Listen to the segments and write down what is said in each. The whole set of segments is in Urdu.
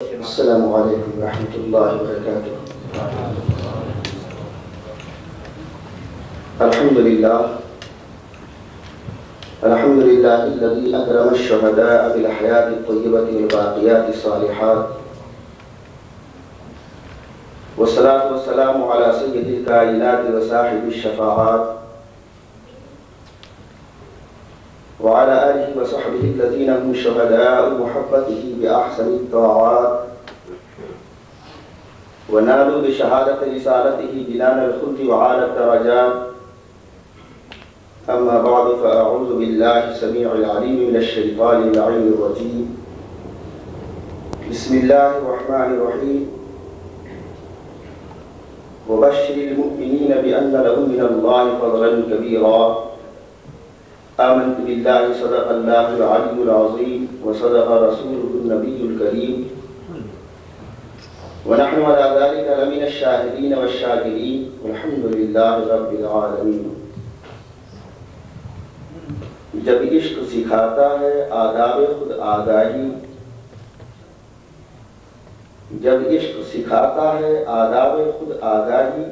السلام علیکم ورحمۃ اللہ وبرکاتہ۔ الحمد للہ الذي اکرم الشہداء بالحیاة الطیبۃ والباقیات الصالحات، والصلاة والسلام علی سید الکائنات وصاحب الشفاعات، وعلى آله وصحبه الذين هم شهداء محبته بأحسن الطاعات، ونالوا بشهادة رسالته جنان الخلد وعالى الدرجات. أما بعد، فأعوذ بالله السميع العليم من الشيطان اللعين الرجيم. بسم الله الرحمن الرحيم. وبشر المؤمنين بأن لهم من الله فضلا كبيرا. آمنت بالله صدق الله العلي العظيم وصدق رسوله النبي الكريم، ونحن على ذلك لمن الشاهدين والشاكرين، والحمد لله رب العالمين. جب عشق سکھاتا ہے آداب خود آگاہی، جب عشق سکھاتا ہے آداب خود آگاہی،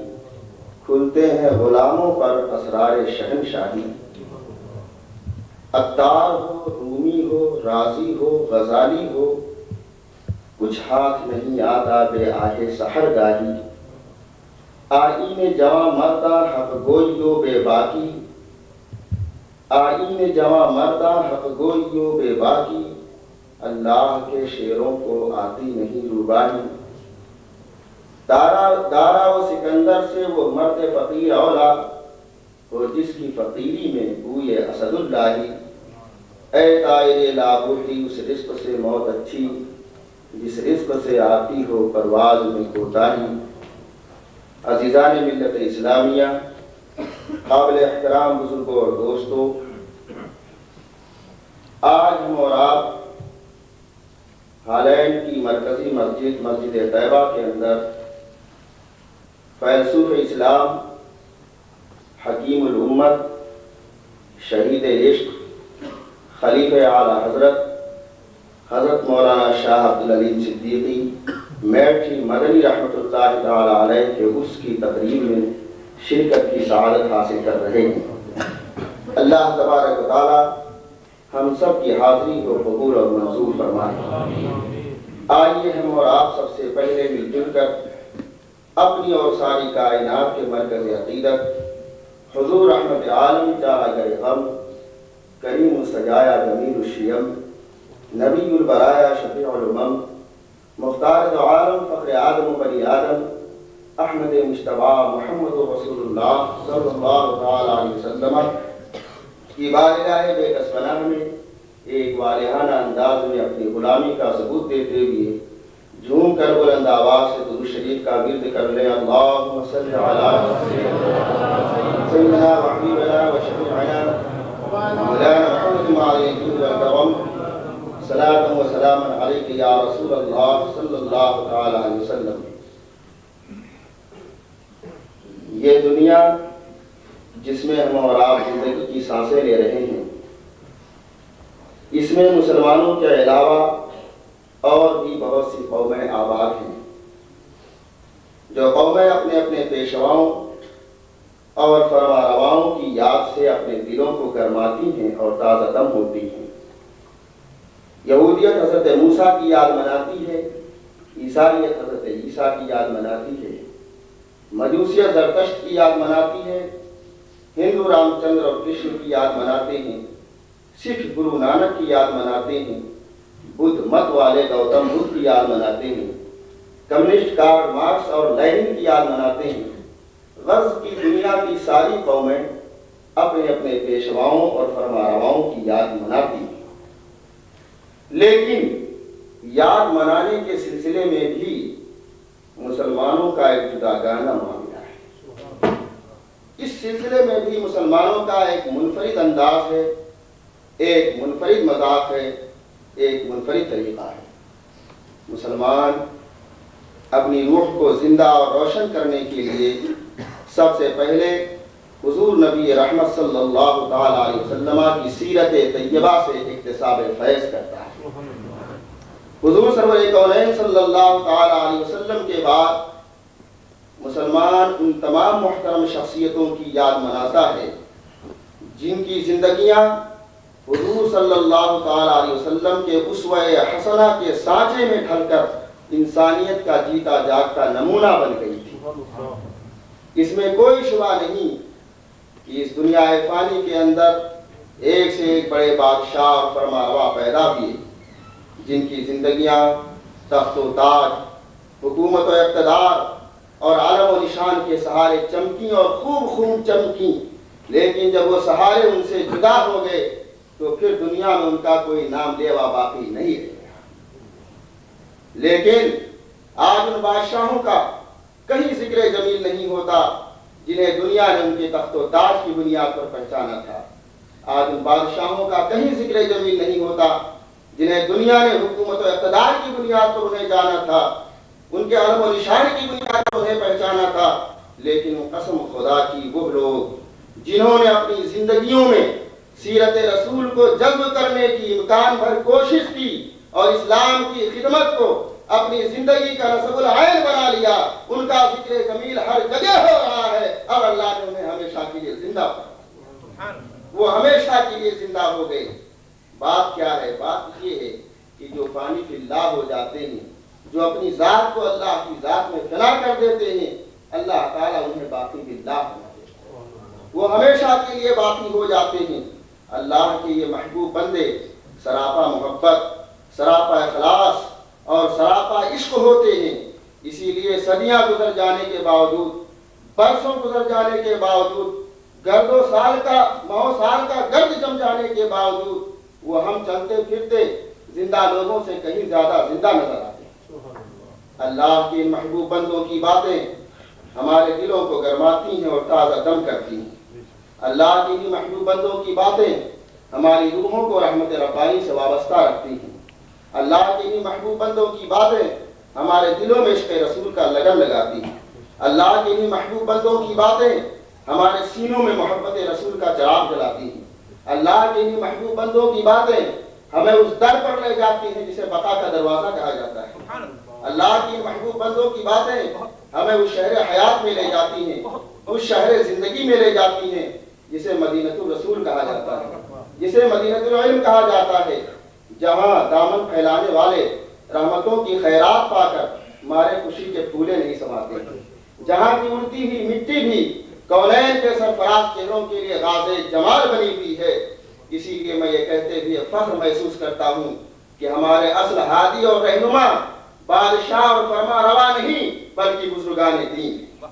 کھلتے ہیں غلاموں پر اسرار شہنشاہی. عطار ہو، رومی ہو، رازی ہو، غزالی ہو، کچھ ہاتھ نہیں آتا بے آہ سحر گاہی. آئین جواں مردہ حق گوئیو بے باکی، آئین جواں مردہ حق گوئیو بے باکی، اللہ کے شیروں کو آتی نہیں روباہی. دارا و سکندر سے وہ مرد فقیر اولا، وہ جس کی فقیری میں بوئے اسد اللہ. اے طائر لابوتی، اس رزق سے موت اچھی جس رزق سے آتی ہو پرواز میں کوتاہی. عزیزان ملت اسلامیہ، قابل احترام بزرگوں اور دوستوں، آج ہم اور آپ ہالینڈ کی مرکزی مسجد طیبہ کے اندر فیلسوف اسلام، حکیم الامت، شہید عشق، خلیفہ اعلیٰ حضرت مولانا شاہ عبدالعلیم صدیقی میٹھی مدنی رحمۃ اللہ تعالی علیہ کے عرس کی تقریب میں شرکت کی سعادت حاصل کر رہے ہیں. اللہ تبارک و تعالی ہم سب کی حاضری کو قبول اور منظور فرمائے. آئیے ہم اور آپ سب سے پہلے مل جل کر اپنی اور ساری کائنات کے مرکز عقیدت حضور رحمت عالم چاہا گئے غم، کریم السجایا جمیل الشیم، نبی البرایا شفیع الامم، مختار دو عالم فخر آدم و بنی آدم، احمد مجتبی محمد رسول اللہ صلی اللہ علیہ وسلم کی بارگاہ بے کس پناہ میں ایک والہانہ انداز میں اپنی غلامی کا ثبوت دیتے ہوئے جھوم کر بلند آواز سے درود شریف کا ورد کر لیں. اللہم صلی علی سیدنا و حبیبنا و شفیعنا مولانا محمد علیہ وسلم، صلاۃ و سلام علیک یا رسول اللہ صلی اللہ تعالی علیہ وسلم. یہ دنیا جس میں ہم اور آپ زندگی کی سانسیں لے رہے ہیں، اس میں مسلمانوں کے علاوہ اور بھی بہت سی قومیں آباد ہیں. جو قومیں اپنے اپنے پیشواؤں اور فرما رواؤں کی یاد سے اپنے دلوں کو گرماتی ہیں اور تازہ دم ہوتی ہیں. یہودیت حضرت موسیٰ کی یاد مناتی ہے، عیسائیت حضرت عیسیٰ کی یاد مناتی ہے، مجوسیت زرتشت کی یاد مناتی ہے، ہندو رام چندر اور کرشن کی یاد مناتے ہیں، سکھ گرو نانک کی یاد مناتے ہیں، بدھ مت والے گوتم بدھ کی یاد مناتے ہیں، کمیونسٹ کارل مارکس اور لینن کی یاد مناتے ہیں. غرض کی دنیا کی ساری قومیں اپنے اپنے پیشواؤں اور فرمارواؤں کی یاد مناتی ہیں. لیکن یاد منانے کے سلسلے میں بھی مسلمانوں کا ایک جداگانہ معاملہ ہے. اس سلسلے میں بھی مسلمانوں کا ایک منفرد انداز ہے، ایک منفرد مذاق ہے، ایک منفرد طریقہ ہے. مسلمان اپنی روح کو زندہ اور روشن کرنے کے لیے سب سے پہلے حضور نبی رحمت صلی اللہ تعالی علیہ وسلم کی سیرت طیبہ سے اکتساب فیض کرتا ہے. حضور سرور کونین صلی اللہ تعالی علیہ وسلم کے بعد مسلمان ان تمام محترم شخصیتوں کی یاد مناتا ہے جن کی زندگیاں حضور صلی اللہ تعالی علیہ وسلم کے اسوہ حسنہ کے سانچے میں ڈھل کر انسانیت کا جیتا جاگتا نمونہ بن گئی تھی۔ اس میں کوئی شبہ نہیں کہ اس دنیا فانی کے اندر ایک سے ایک بڑے بادشاہ اور فرمانروا پیدا ہوئے جن کی زندگیاں تخت و تاج، حکومت و اقتدار اور علم و نشان کے سہارے چمکیں اور خوب چمکیں، لیکن جب وہ سہارے ان سے جدا ہو گئے تو پھر دنیا میں ان کا کوئی نام لیوا باقی نہیں رہا۔ لیکن آج ان بادشاہوں کا کہیں ذکر جمیل نہیں ہوتا جنہیں دنیا نے ان کے تخت و تاج کی بنیاد پر پہچانا تھا۔ آج ان بادشاہوں کا کہیں ذکر جمیل نہیں ہوتا جنہیں دنیا نے حکومت و اقتدار کی بنیاد پر انہیں جانا تھا، ان کے علم و نشان کی بنیاد پر انہیں پہچانا تھا۔ لیکن قسم خدا کی وہ لوگ جنہوں نے اپنی زندگیوں میں سیرت رسول کو جذب کرنے کی امکان بھر کوشش کی اور اسلام کی خدمت کو اپنی زندگی کا نصب العین بنا لیا، ان کا ذکر جمیل ہر جگہ ہو رہا ہے۔ اب اللہ نے انہیں ہمیشہ کے لیے زندہ کیا، وہ ہمیشہ کے لیے زندہ ہو گئے۔ بات کیا ہے؟ بات یہ ہے کہ جو فانی فی اللہ ہو جاتے ہیں، جو اپنی ذات کو اللہ کی ذات میں فنا کر دیتے ہیں، اللہ تعالیٰ انہیں باقی باللہ بنا دیتے ہیں، وہ ہمیشہ کے لیے باقی ہو جاتے ہیں۔ اللہ کے یہ محبوب بندے سراپا محبت، سراپا اخلاص اور سراپا عشق ہوتے ہیں۔ اسی لیے صدیاں گزر جانے کے باوجود، برسوں گزر جانے کے باوجود، گرد و سال کا گرد جم جانے کے باوجود وہ ہم چلتے پھرتے زندہ لوگوں سے کہیں زیادہ زندہ نظر آتے ہیں۔ اللہ کے محبوب بندوں کی باتیں ہمارے دلوں کو گرماتی ہیں اور تازہ دم کرتی ہیں۔ اللہ کے ہی محبوب بندوں کی باتیں ہماری روحوں کو رحمت ربانی سے وابستہ رکھتی ہیں۔ اللہ کے ہی محبوب بندوں کی باتیں ہمارے دلوں میں عشق رسول کا لگن لگاتی ہیں۔ اللہ کے ہی محبوب بندوں کی باتیں ہمارے سینوں میں محبت رسول کا چراغ جلاتی ہیں۔ اللہ کے ہی محبوب بندوں کی باتیں ہمیں اس در پر لے جاتی ہیں جسے بقا کا دروازہ کہا جاتا ہے۔ اللہ کی محبوب بندوں کی باتیں ہمیں اس شہر حیات میں لے جاتی ہیں، اس شہر زندگی میں لے جاتی ہیں جسے مدینۃ الرسول کہا جاتا ہے، جسے مدینۃ العلم کہا جاتا ہے، جہاں دامن پھیلانے والے رحمتوں کی خیرات پا کر مارے خوشی کے پھولے نہیں سماتے، جہاں کی اڑتی ہوئی مٹی بھی کونین کے سرفراز چہروں کے لیے غازِ جمال بنی ہوئی ہے۔ اسی لیے میں یہ کہتے ہوئے فخر محسوس کرتا ہوں کہ ہمارے اصل ہادی اور رہنما بادشاہ اور فرما روا نہیں بلکہ بزرگان دین،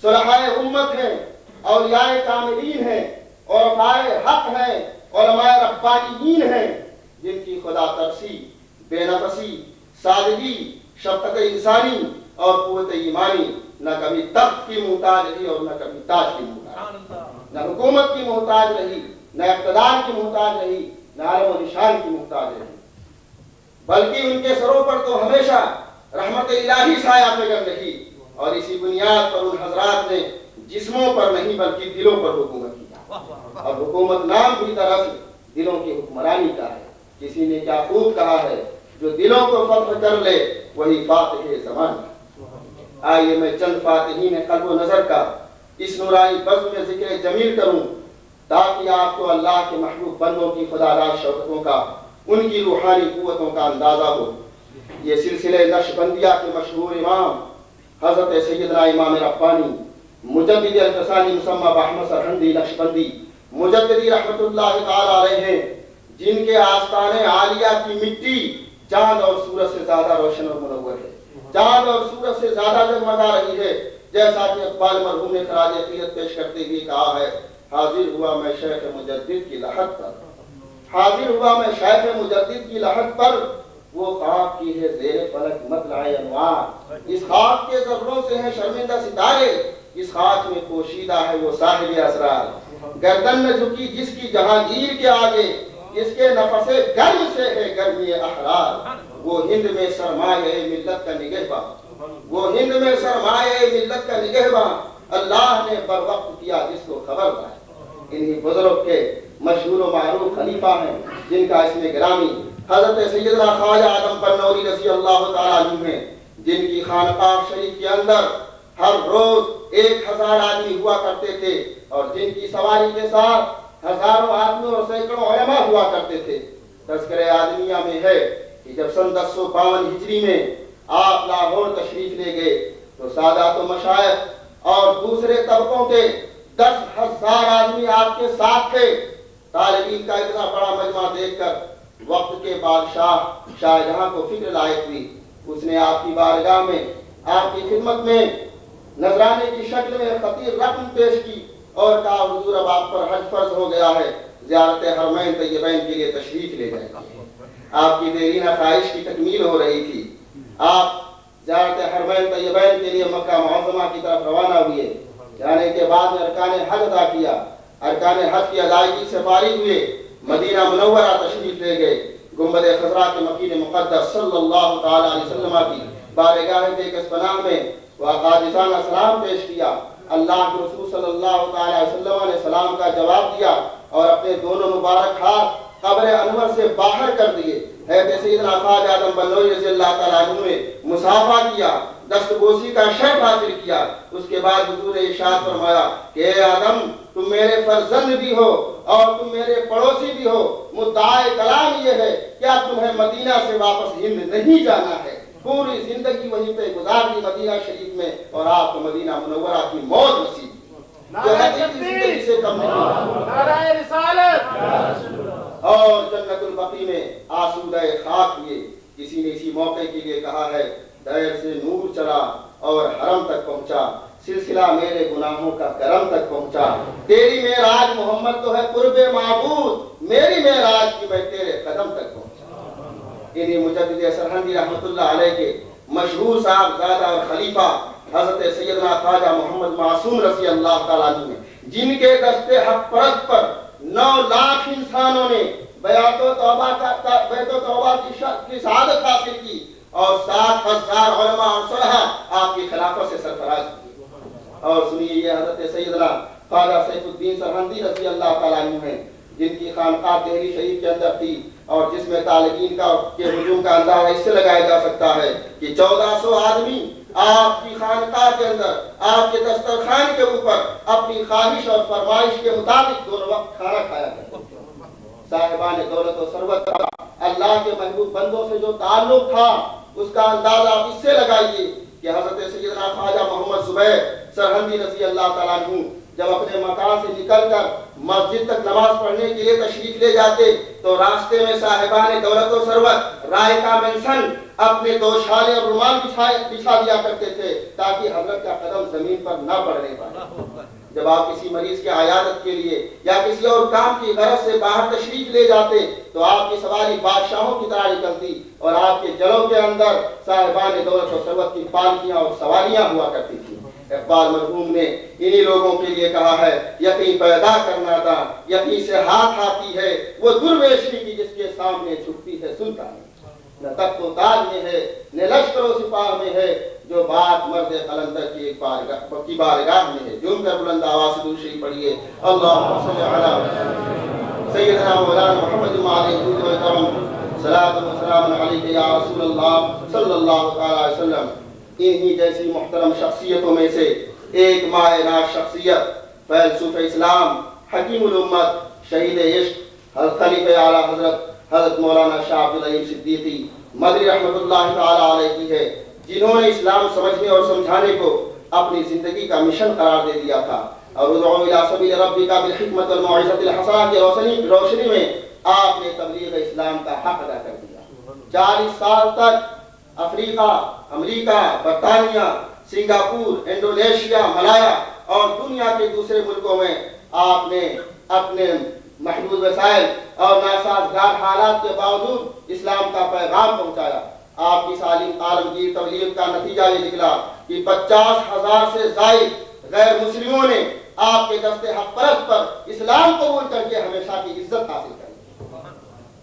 صلحائے امت ہیں، اولیاء کاملین ہیں، عرفاء حق ہیں، علماء ربانیین ہیں، جن کی خدا ترسی، بے نفسی، سادگی، شفقت انسانی اور قوت ایمانی نہ کبھی تخت کی محتاج رہی اور نہ کبھی تاج کی محتاج، نہ حکومت کی محتاج رہی، نہ اقتدار کی محتاج رہی، نہ علم و نشان کی محتاج رہی، بلکہ ان کے سروں پر تو ہمیشہ رحمت الہی سایہ فگن رہی۔ اور اسی بنیاد پر ان حضرات نے جسموں پر نہیں بلکہ دلوں پر حکومت کی، اور حکومت نام بھی دراصل دلوں کی حکمرانی کا ہے۔ کسی نے کیا خوب کہا ہے، جو دلوں کو فتح کر لے وہی فاتح زمان۔ آئیے میں چند فاتحین قلب و نظر کا اس نورانی بزم میں ذکر جمیل کروں تاکہ آپ کو اللہ کے محبوب بندوں کی خدا را شوقتوں کا، ان کی روحانی قوتوں کا اندازہ ہو۔ یہ سلسلہ نقشبندیہ کے مشہور امام حضرت سیدنا امام ربانی مجدد الفسانی مسمى بأحمد سرہندی نقشبندی مجددی رحمت اللہ تعالی علیہ ہیں، جن کے آستانے عالیہ کی مٹی چاند اور سورج سے زیادہ روشن اور منور ہے، چاند اور سورج سے زیادہ جگمگا رہی ہے۔ جیسا کہ اقبال مرحوم نے خراج عقیدت پیش کرتے ہوئے کہا ہے، حاضر ہوا میں شیخ مجدد کی لحد پر، حاضر ہوا میں شیخ مجدد کی لحد پر، وہ خواب کی ہے زیر فلک مطلع انوار، اس خواب کے ذروں سے ہیں شرمندہ ستارے، اس خاک میں پوشیدہ ہے وہ صاحب اسرار، گردن میں جھکی جس کی جہانگیر کے آگے، اس کے نفس گرم سے ہے گرمی احرار، وہ ہند میں سرمایہ ملت کا نگہباں، وہ ہند میں سرمایہ ملت کا نگہباں، اللہ نے بر وقت کیا جس کو خبر ہے۔ انہی بزرگ کے مشہور و معروف خلیفہ ہیں جن کا اسم گرامی حضرت سیدنا خواجہ آدم بنوری رضی اللہ تعالیٰ عنہ ہیں، جن کی خانقاہ شریف کے اندر ہر روز 1000 آدمی ہوا کرتے تھے، اور جن کی سواری کے ساتھ ہزاروں آدمی اور سینکڑوں علماء ہوا کرتے تھے۔ تذکرہ آدمیہ میں ہے کہ جب سن 1052 ہجری میں آپ لاہور تشریف لے گئے تو سادات و مشائخ اور دوسرے طبقوں کے 10,000 آدمی آپ کے ساتھ تھے۔ طالبین کا اتنا بڑا مجمع دیکھ کر وقت کے بادشاہ شاہ جہاں کو فکر لائق ہوئی، اس نے آپ کی بارگاہ میں، آپ کی خدمت میں نذرانے کی شکل میں خطیر رقم پیش کی اور کہا حضور اب آپ پر حج فرض ہو گیا ہے، زیارت حرمین طیبین کے لیے تشریف لے جائیں۔ آپ کی دیرینہ خواہش کی تکمیل ہو رہی تھی، آپ زیارت حرمین طیبین کے لیے مکہ معظمہ کی طرف روانہ ہوئے۔ جانے کے بعد میں ارکان حج ادا کیا، ارکان حج کی ادائیگی سے فارغ ہوئے، مدینہ منورہ تشریف لے گئے، گنبد خضرا کے مکین مقدس صلی اللہ تعالی علیہ وسلم کی بارگاہ دیکھ پناہ میں عاجزانہ سلام پیش کیا۔ اللہ کے رسول صلی اللہ تعالی علیہ وسلم نے سلام کا جواب دیا اور اپنے دونوں مبارک ہاتھ قبر انور سے باہر کر دیے۔ حضرت سیدنا خواجہ آدم بنوری رضی اللہ تعالیٰ عنہ نے مصافحہ کیا، دست بوسی کا شرف حاصل کیا۔ اس کے بعد حضور نے ارشاد فرمایا کہ اے آدم تم میرے فرزند بھی ہو اور تم میرے پڑوسی بھی ہو، مدعائے کلام یہ ہے کہ اب تمہیں مدینہ سے واپس ہند نہیں جانا ہے۔ پوری زندگی وہیں پہ گزار دی مدینہ شریف میں، اور آپ کو مدینہ منورہ کی موت نصیب جو ہے زندگی سے کم نہیں۔ نعرہ رسالت اور جنت البقیع میں آسودہ خاک ہوئے۔ کسی نے اسی موقع کے لیے کہا ہے دیر سے نور چلا اور حرم تک پہنچا، سلسلہ میرے گناہوں کا کرم تک پہنچا۔ تیری معراج محمد تو ہے قرب معبود، میری معراج کی میں تیرے قدم تک پہنچا۔ انہی مجدد سرہندی رحمت اللہ علیہ کے مشہور صاحبزادہ اور خلیفہ حضرت سیدنا خواجہ محمد معصوم رضی اللہ تعالیٰ عنہ نے، جن کے دست حق پرست پر 9 لاکھ انسانوں نے بیعت و توبہ کی سعادت حاصل کی، اور 7,000 علماء اور صلحاء آپ کی خلافت سے سرفراز کی۔ اور سنیے یہ حضرت سیدنا خواجہ سیف الدین سرہندی رضی اللہ تعالیٰ عنہ ہیں، جن کی خانقاہ دہلی شریف کے اندر تھی، اور جس میں طالبین کے ہجوم کا اندازہ اس سے لگایا جا سکتا ہے کہ 1400 آدمی آپ کی خانقاہ کے اندر، آپ کے دسترخوان کے اوپر اپنی خواہش اور فرمائش کے مطابق 2 وقت کھانا کھایا کرتے تھے۔ صاحبان دولت و ثروت کا اللہ کے محبوب بندوں سے جو تعلق تھا، اس کا اندازہ آپ اس سے لگائیے کہ حضرت سیدنا خواجہ محمد زبیر سرہندی رضی اللہ تعالیٰ عنہ جب اپنے مکان سے نکل کر مسجد تک نماز پڑھنے کے لیے تشریف لے جاتے تو راستے میں صاحبان دولت و ثروت رائے کا مینشن اپنے 2 شالیں اور رومال بچھا دیا کرتے تھے تاکہ حضرت کا قدم زمین پر نہ پڑنے پائے۔ جب آپ کسی مریض کی عیادت کے لیے یا کسی اور کام کی غرض سے باہر تشریف لے جاتے تو آپ کی سواری بادشاہوں کی طرح نکلتی، اور آپ کے جلوں کے اندر صاحبان دولت و ثروت کی پالکیاں اور سواریاں ہوا کرتی تھیں۔ اقبال مرحوم نے انہی لوگوں کے لیے کہا ہے یقین پیدا کرنا تھا، یقین سے ہاتھ آتی ہے وہ درویشی کی جس کے سامنے چھپتی ہے سلطانی، نہ تخت و تاج میں ہے نہ لشکر و سپاہ میں ہے، جو بات مرد قلندر کی ایک بارگاہ میں ہے۔ جھوم کر بلند آواز سے دوسری پڑھیے اللہم صلی علی سیدنا مولانا محمد علیہ وسلم صلاۃ و سلام علیہ یا رسول اللہ صلی اللہ تعالی علیہ وسلم۔ انہی جیسی محترم شخصیتوں میں سے ایک مائع ناز شخصیت فیلسوف اسلام، حکیم الامت، شہید عشق، خلیفہ اعلیٰ حضرت مولانا شاہ عبدالعظیم صدیقی مدنی رحمت اللہ تعالی علیہ کی ہے، جنہوں نے اسلام سمجھنے اور سمجھانے کو اپنی زندگی کا مشن قرار دے دیا تھا، اور ادعو الی سبیل ربک بالحکمت والموعظۃ الحسنہ کی روشنی میں آپ نے تبلیغ اسلام کا حق ادا کر دیا۔ 40 سال تک افریقہ، امریکہ، برطانیہ، سنگاپور، انڈونیشیا، ملایا اور دنیا کے دوسرے ملکوں میں آپ نے اپنے محدود وسائل اور ناسازگار حالات کے باوجود اسلام کا پیغام پہنچایا۔ آپ کی عالمگیر تبلیغ کا نتیجہ یہ نکلا کہ 50,000 سے زائد غیر مسلموں نے آپ کے دست حق پرست پر اسلام قبول کر کے ہمیشہ کی عزت حاصل کر لی۔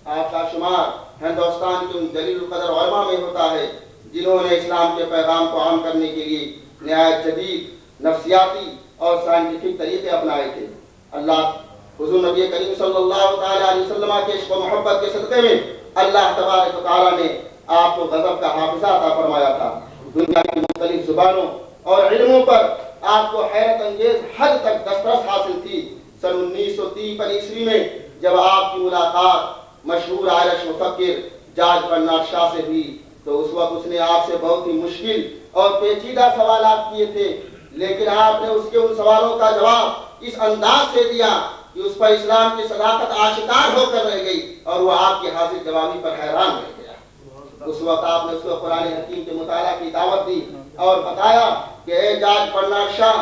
آپ کا شمار ہندوستان کے ان جلیل القدر علماء میں ہوتا ہے جنہوں نے اسلام کے پیغام کو عام کرنے کے لیے نہایت جدید نفسیاتی اور سائنٹیفک طریقے اپنائے تھے۔ اللہ حضور نبی کریم صلی اللہ تعالی علیہ وسلم کے عشق و محبت کے صدقے میں اللہ تبارک و تعالیٰ نے آپ کو غضب کا حافظہ عطا فرمایا تھا. دنیا کی مختلف زبانوں اور علموں پر آپ کو حیرت انگیز حد تک دسترس حاصل تھی. سن 1953 عیسوی میں جب آپ کی ملاقات مشہور آئرش مفکر جارج برنارڈ شاہ سے ہوئی تو اس وقت اس نے آپ سے بہت ہی مشکل اور پیچیدہ سوالات کیے تھے، لیکن آپ نے اس کے ان سوالوں کا جواب اس انداز سے دیا کہ اس پر اسلام کی صداقت آشکار ہو کر رہ گئی اور وہ آپ کی حاضر جوابی پر حیران رہ گیا. اس وقت آپ نے اس کو قرآن حکیم کے مطالعہ کی دعوت دی اور بتایا کہ اے جارج برنارڈ شاہ،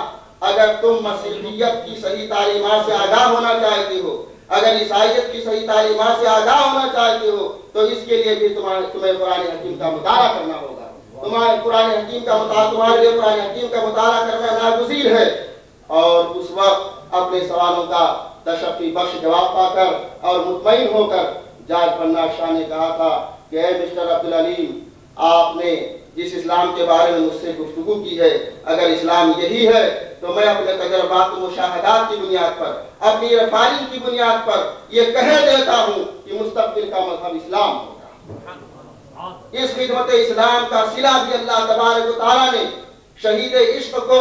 اگر تم مسیحیت کی صحیح تعلیمات سے آگاہ ہونا چاہتے ہو، اگر عیسائیت کی صحیح تعلیمات سے آگاہ ہونا چاہتے ہو تو اس کے لیے بھی تمہیں قرآن حکیم کا مطالعہ کرنا ہوگا. تمہارے لیے قرآن حکیم کا مطالعہ کرنا ناگزیر ہے. اور اس وقت اپنے سوالوں کا تشفی بخش جواب پا کر اور مطمئن ہو کر جارج برنارڈ شاہ نے کہا تھا کہ اے مسٹر عبدالعلیم، آپ نے جس اسلام کے بارے میں مجھ سے گفتگو کی ہے، اگر اسلام یہی ہے تو میں اپنے تجربات و مشاہدات کی بنیاد پر، اپنی رفائی کی بنیاد پر یہ کہہ دیتا ہوں کہ مستقبل کا مذہب اسلام ہوگا. اس خدمت اسلام کا صلہ بھی اللہ تبارک و تعالیٰ نے شہید عشق کو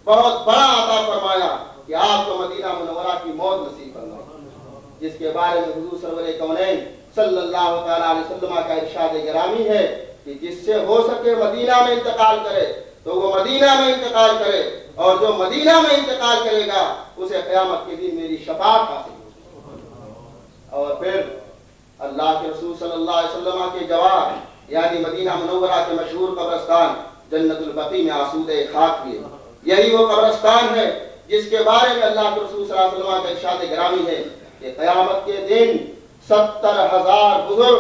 بہت بڑا عطا فرمایا کہ آپ کو مدینہ منورہ کی موت نصیب فرمائی، جس کے بارے میں حضور سرور کونین صلی اللہ تعالیٰ علیہ وسلم کا ارشاد گرامی ہے کہ جس سے ہو سکے مدینہ میں انتقال کرے تو وہ مدینہ میں انتقال کرے، اور جو مدینہ میں انتقال کرے گا اسے قیامت کے دن میری شفاعت حاصل ہوگی. اور پھر اللہ کے رسول صلی اللہ علیہ وسلم کے جواب یعنی مدینہ منورہ کے مشہور قبرستان جنت البقیع میں آسودہ خاک ہوئے. یہی وہ قبرستان ہے جس کے بارے میں اللہ کے رسول صلی اللہ علیہ وسلم کا ارشاد گرامی ہے کہ قیامت کے دن 70,000 بزرگ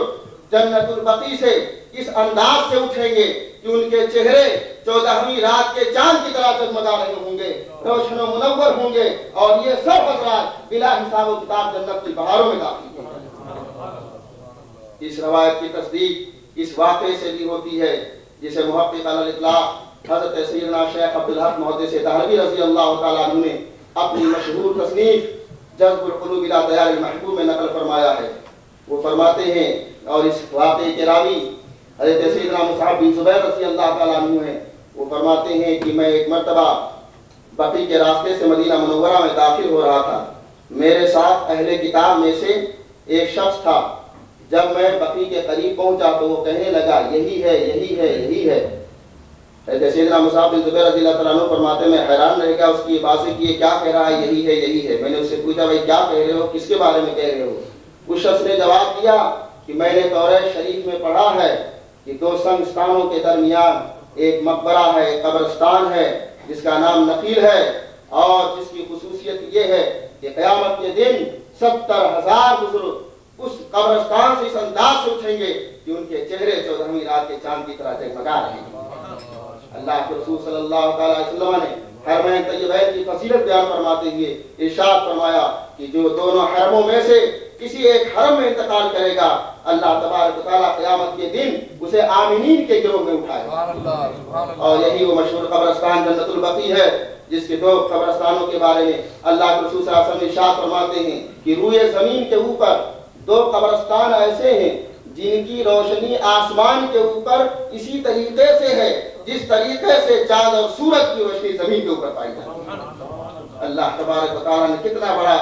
جنت البقیع سے اس انداز سے اٹھیں گے کہ ان کے چہرے 14ویں رات کے چاند کی طرح جگمگا رہے ہوں گے، روشن و منور ہوں گے، اور یہ سب حضرات بلا حساب و کتاب جنت کی بہاروں میں داخل ہوں گے. اس روایت کی تصدیق اس واقعے سے بھی ہوتی ہے جسے محقق علی الاطلاق حضرت سیدنا شیخ عبدالحق محدث دہلوی رضی اللہ تعالیٰ عنہ نے اپنی مشہور تصنیف جذب القلوب الی دیار المحبوب میں نقل فرمایا ہے. وہ فرماتے ہیں، اور اس واقعے کے راوی حضرت سیدنا مصعب بن زبیر رضی اللہ تعالیٰ عنہ ہیں، وہ فرماتے ہیں کہ میں ایک مرتبہ بقیع کے راستے سے مدینہ منورہ میں داخل ہو رہا تھا. میرے ساتھ اہل کتاب میں سے ایک شخص تھا. جب میں بقیع کے قریب پہنچا تو وہ کہنے لگا یہی ہے یہی ہے یہی ہے. حضرت سیدنا مصعب بن زبیر رضی اللہ تعالیٰ عنہ فرماتے ہیں میں حیران رہ گیا اس کی باتیں کہ یہ کیا کہہ رہا ہے یہی ہے یہی ہے. میں نے اس سے پوچھا بھائی کیا کہہ رہے ہو، کس کے بارے میں کہہ رہے ہو؟ اس شخص نے جواب دیا کہ میں نے تورات شریف میں پڑھا ہے کہ 2 سنگستانوں کے درمیان ایک مقبرہ ہے، ایک قبرستان ہے جس کا نام نخیل ہے، اور جس کی خصوصیت یہ ہے کہ قیامت کے دن 70,000 بزرگ اس قبرستان سے اس انداز سے اٹھیں گے کہ ان کے چہرے 14ویں رات کے چاند کی طرح جگمگا رہے ہیں. اللہ کے رسول صلی اللہ تعالیٰ علیہ وسلم نے حرمین طیبین کی فضیلت بیان فرماتے ہوئے ارشاد فرمایا کہ جو دونوں حرموں میں سے کسی ایک حرم میں انتقال کرے گا اللہ تبارک و تعالیٰ قیامت کے دن اسے آمینین کے گروہ میں اٹھائے گا. اور یہی وہ مشہور قبرستان جنت البقیع ہے جس کے 2 قبرستانوں کے بارے میں اللہ کے رسول صلی اللہ علیہ وسلم ارشاد فرماتے ہیں کہ روئے زمین کے اوپر 2 قبرستان ایسے ہیں جن کی روشنی آسمان کے اوپر اسی طریقے سے ہے جس طریقے سے چاند اور سورج کی روشنی زمین کے اوپر پائی جاتی ہے. اللہ تبارک و تعالیٰ نے کتنا بڑا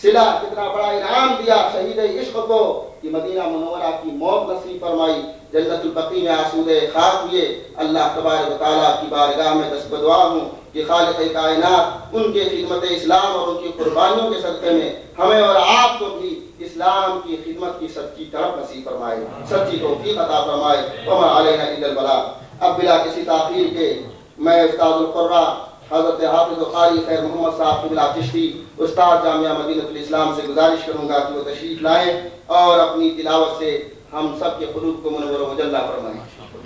صلہ، کتنا بڑا انعام دیا شہید عشق کو کہ مدینہ منورہ کی موت نصیب فرمائی، جنت البقیع میں آسودہ خاک ہوئے. اللہ تبارک و تعالیٰ کی بارگاہ میں دست بدعا ہوں کہ خالق کائنات ان کے خدمت اسلام اور ان کی قربانیوں کے صدقے میں ہمیں اور آپ کو بھی اسلام کی خدمت کی سچی طرف نصیب فرمائے، سچی توفیق عطا فرمائے. وما علینا الا البلاغ. اب بلا کسی تاخیر کے میں استاد القراء حضرت حافظ قاری خیر محمد صاحب قبلہ چشتی استاد جامعہ مدینۃ الاسلام سے گزارش کروں گا کہ وہ تشریف لائیں اور اپنی تلاوت سے ہم سب کے قلوب کو منور و مجلہ فرمائیں.